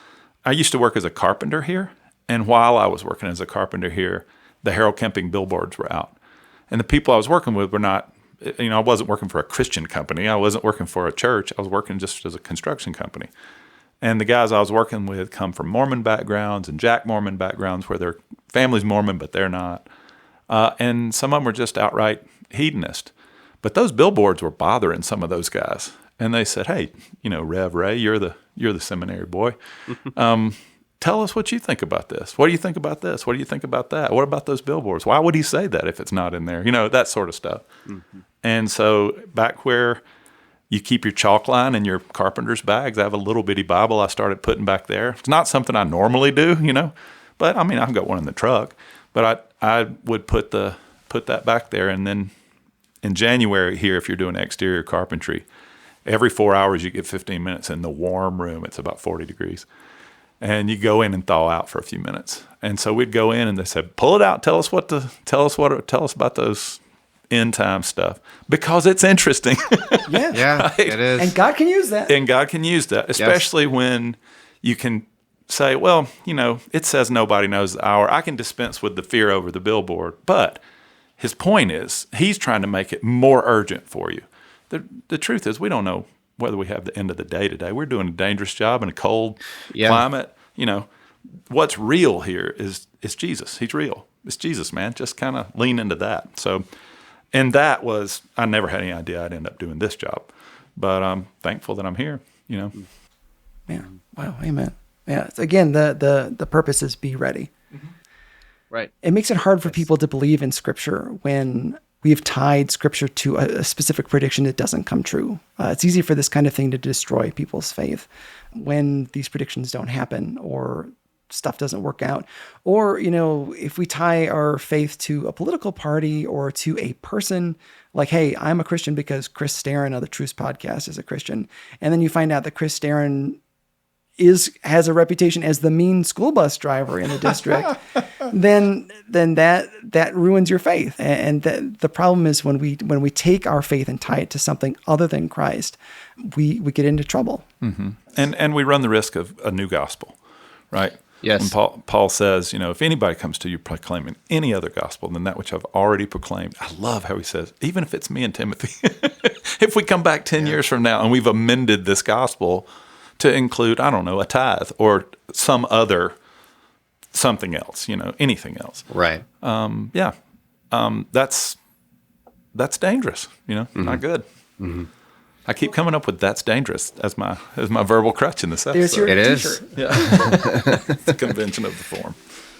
Speaker 3: I used to work as a carpenter here, and while I was working as a carpenter here, the Harold Camping billboards were out. And the people I was working with were not, I wasn't working for a Christian company. I wasn't working for a church. I was working just as a construction company. And the guys I was working with come from Mormon backgrounds and Jack Mormon backgrounds where their family's Mormon, but they're not. And some of them were just outright hedonist. But those billboards were bothering some of those guys. And they said, hey, Rev Ray, you're the seminary boy. Tell us what you think about this. What do you think about this? What do you think about that? What about those billboards? Why would he say that if it's not in there? That sort of stuff. Mm-hmm. And so back where you keep your chalk line in your carpenter's bags, I have a little bitty Bible I started putting back there. It's not something I normally do, but I've got one in the truck. But I would put that back there. And then in January here, if you're doing exterior carpentry, every 4 hours you get 15 minutes in the warm room. It's about 40 degrees. And you go in and thaw out for a few minutes. And so we'd go in and they said, pull it out. Tell us about those end time stuff, because it's interesting.
Speaker 2: Yeah,
Speaker 3: right?
Speaker 4: It is.
Speaker 2: And God can use that.
Speaker 3: Especially when you can say, well, it says nobody knows the hour. I can dispense with the fear over the billboard. But his point is, he's trying to make it more urgent for you. The truth is, we don't know whether we have the end of the day today. We're doing a dangerous job in a cold climate. What's real here is Jesus. He's real. It's Jesus, man. Just kind of lean into that. So, and that was, I never had any idea I'd end up doing this job, but I'm thankful that I'm here,
Speaker 2: Yeah. Wow. Amen. Yeah. Again, the purpose is be ready.
Speaker 4: Mm-hmm. Right.
Speaker 2: It makes it hard for people to believe in Scripture when we've tied Scripture to a specific prediction that doesn't come true. It's easy for this kind of thing to destroy people's faith when these predictions don't happen or stuff doesn't work out. Or, if we tie our faith to a political party or to a person, like, hey, I'm a Christian because Chris Staron of the Truth Podcast is a Christian. And then you find out that Chris Staron has a reputation as the mean school bus driver in the district, then that ruins your faith. And the problem is when we take our faith and tie it to something other than Christ, we get into trouble.
Speaker 3: Mm-hmm. And we run the risk of a new gospel, right?
Speaker 4: Yes.
Speaker 3: When Paul says, if anybody comes to you proclaiming any other gospel than that which I've already proclaimed, I love how he says, even if it's me and Timothy, if we come back 10 years from now and we've amended this gospel to include, I don't know, a tithe or something else, anything else.
Speaker 4: Right.
Speaker 3: That's dangerous, not good. Mm-hmm. I keep coming up with "that's dangerous" as my verbal crutch in this episode.
Speaker 2: There's your t-shirt.
Speaker 3: Yeah. It's the convention of the form.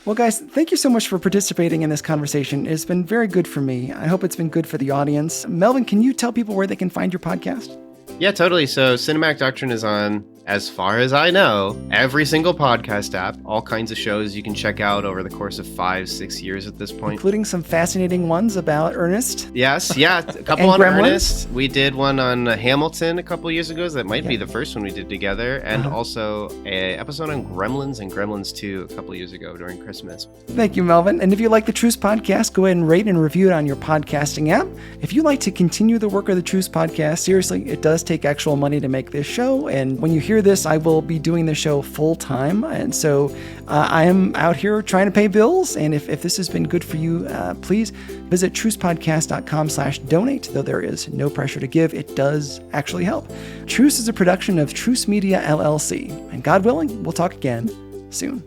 Speaker 2: Well, guys, thank you so much for participating in this conversation. It's been very good for me. I hope it's been good for the audience. Melvin, can you tell people where they can find your podcast?
Speaker 4: Yeah, totally. So Cinematic Doctrine is on, as far as I know, every single podcast app, all kinds of shows you can check out over the course of 5-6 years at this point.
Speaker 2: Including some fascinating ones about Ernest.
Speaker 4: Yes, yeah, a couple on
Speaker 2: Gremlins.
Speaker 4: Ernest. We did one on Hamilton a couple years ago. That might be the first one we did together. And also an episode on Gremlins and Gremlins 2 a couple years ago during Christmas.
Speaker 2: Thank you, Melvin. And if you like the Truth Podcast, go ahead and rate and review it on your podcasting app. If you like to continue the work of the Truth Podcast, seriously, it does take actual money to make this show. And when you hear this, I will be doing the show full time. And so I am out here trying to pay bills. And if this has been good for you, please visit trucepodcast.com/donate. Though there is no pressure to give, it does actually help. Truce is a production of Truce Media LLC. And God willing, we'll talk again soon.